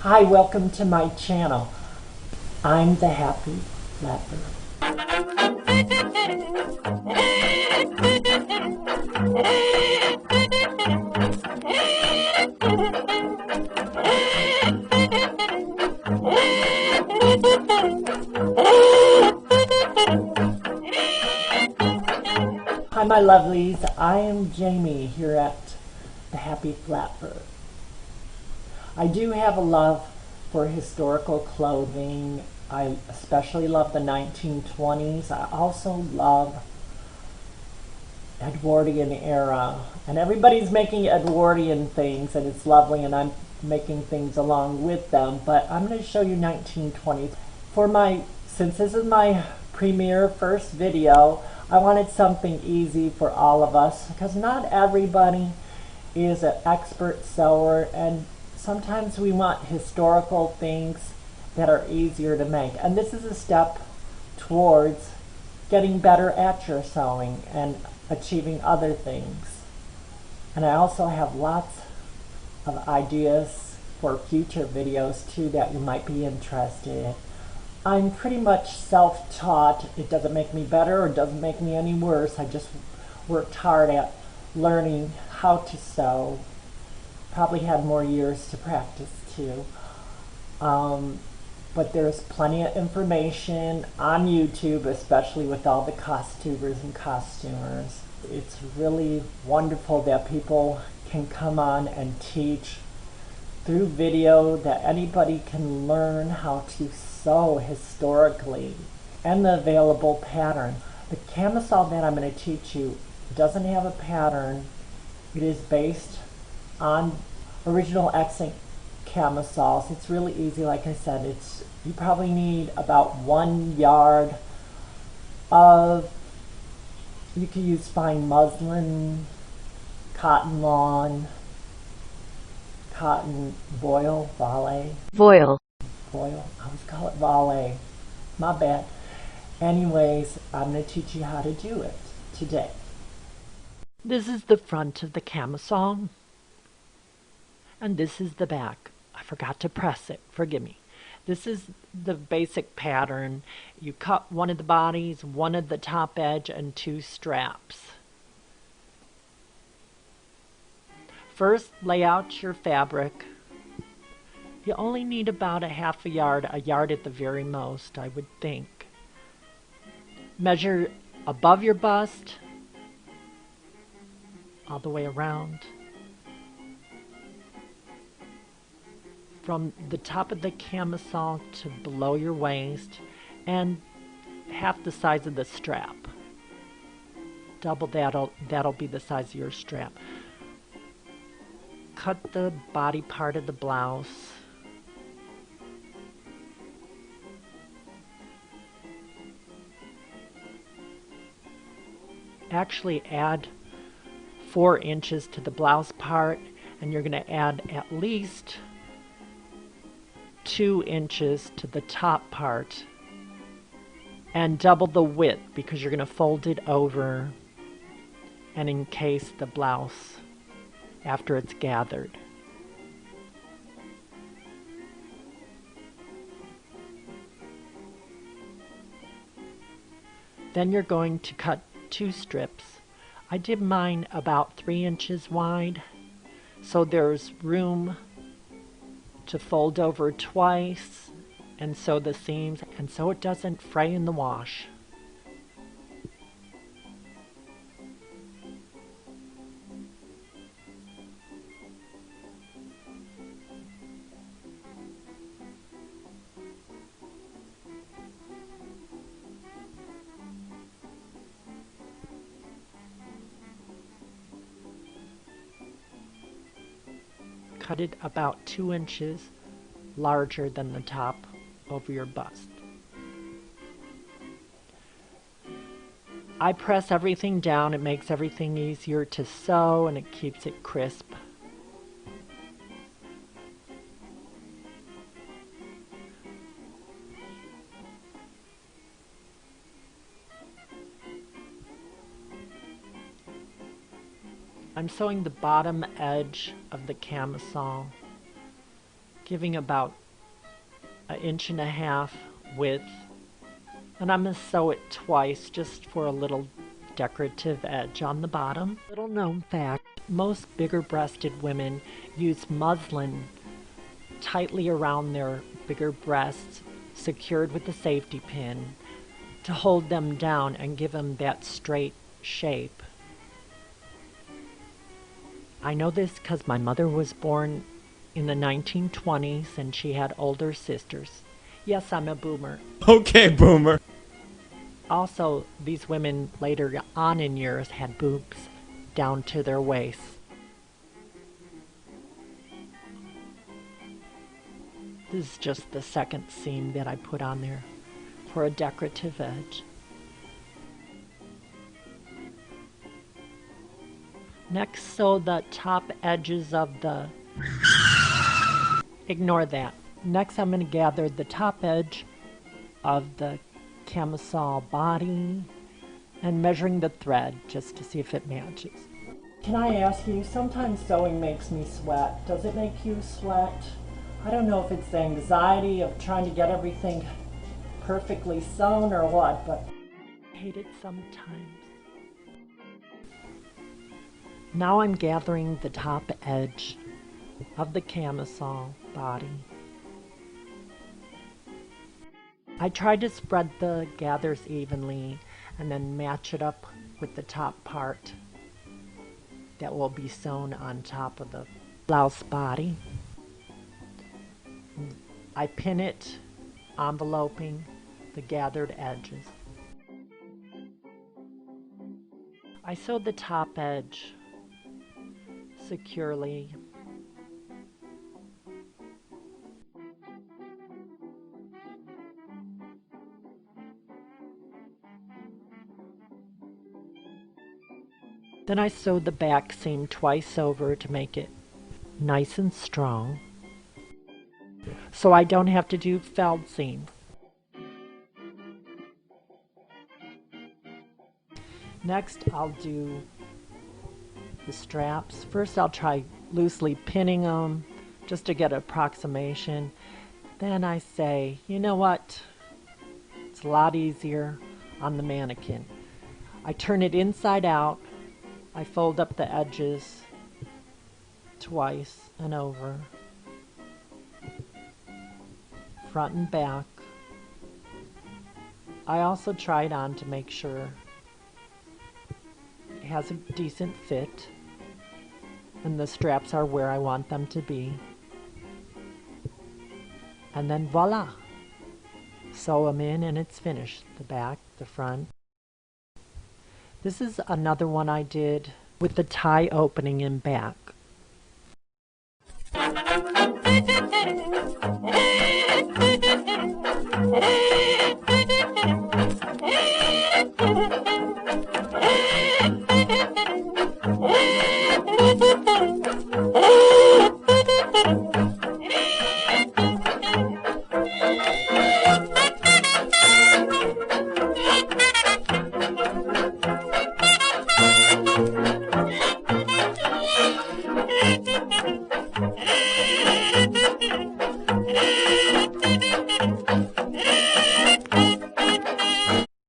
Hi, welcome to my channel. I'm the Happy Flapper. Hi my lovelies, I am Jamie here at the Happy Flapper. I do have a love for historical clothing. I especially love the 1920s. I also love Edwardian era. And everybody's making Edwardian things and it's lovely, and I'm making things along with them. But I'm going to show you 1920s. Since this is my premiere first video, I wanted something easy for all of us because not everybody is an expert sewer, and sometimes we want historical things that are easier to make. And this is a step towards getting better at your sewing and achieving other things. And I also have lots of ideas for future videos too that you might be interested in. I'm pretty much self-taught. It doesn't make me better or doesn't make me any worse. I just worked hard at learning how to sew. Probably had more years to practice too. But there's plenty of information on YouTube, especially with all the costumers and costumers. It's really wonderful that people can come on and teach through video, that anybody can learn how to sew historically, and the available pattern. The camisole that I'm going to teach you doesn't have a pattern. It is based on original accent camisoles. It's really easy. Like I said, you probably need about 1 yard of, you can use fine muslin, cotton lawn, cotton voile, Voile. I always call it voile. My bad. Anyways, I'm going to teach you how to do it today. This is the front of the camisole, and this is the back. I forgot to press it. Forgive me. This is the basic pattern. You cut one of the bodies, one of the top edge, and 2 straps. First, lay out your fabric. You only need about a yard at the very most, I would think. Measure above your bust, all the way around. From the top of the camisole to below your waist, and half the size of the strap. Double that'll be the size of your strap. Cut the body part of the blouse. Actually add 4 inches to the blouse part, and you're going to add at least 2 inches to the top part, and double the width because you're going to fold it over and encase the blouse after it's gathered. Then you're going to cut 2 strips. I did mine about 3 inches wide, so there's room to fold over twice and sew the seams, and so it doesn't fray in the wash. Cut it about 2 inches larger than the top over your bust. I press everything down. It makes everything easier to sew and it keeps it crisp. I'm sewing the bottom edge of the camisole. giving about 1.5 inch width. And I'm going to sew it twice just for a little decorative edge on the bottom. Little known fact, most bigger breasted women use muslin tightly around their bigger breasts, secured with a safety pin, to hold them down and give them that straight shape. I know this because my mother was born in the 1920s and she had older sisters. Yes, I'm a boomer. Okay, boomer. Also, these women later on in years had boobs down to their waists. This is just the second seam that I put on there for a decorative edge. Next, sew the top edges of the... Ignore that. Next, I'm going to gather the top edge of the camisole body and measuring the thread just to see if it matches. Can I ask you, sometimes sewing makes me sweat. Does it make you sweat? I don't know if it's the anxiety of trying to get everything perfectly sewn or what, but I hate it sometimes. Now I'm gathering the top edge of the camisole body. I tried to spread the gathers evenly and then match it up with the top part that will be sewn on top of the blouse body. I pin it, enveloping the gathered edges. I sewed the top edge securely. Then I sewed the back seam twice over to make it nice and strong, so I don't have to do felled seams. Next, I'll do the straps. First, I'll try loosely pinning them just to get an approximation. Then I say, you know what? It's a lot easier on the mannequin. I turn it inside out. I fold up the edges twice and over, front and back. I also try it on to make sure it has a decent fit and the straps are where I want them to be. And then voila! Sew them in and it's finished. The back, the front. This is another one I did with the tie opening in back.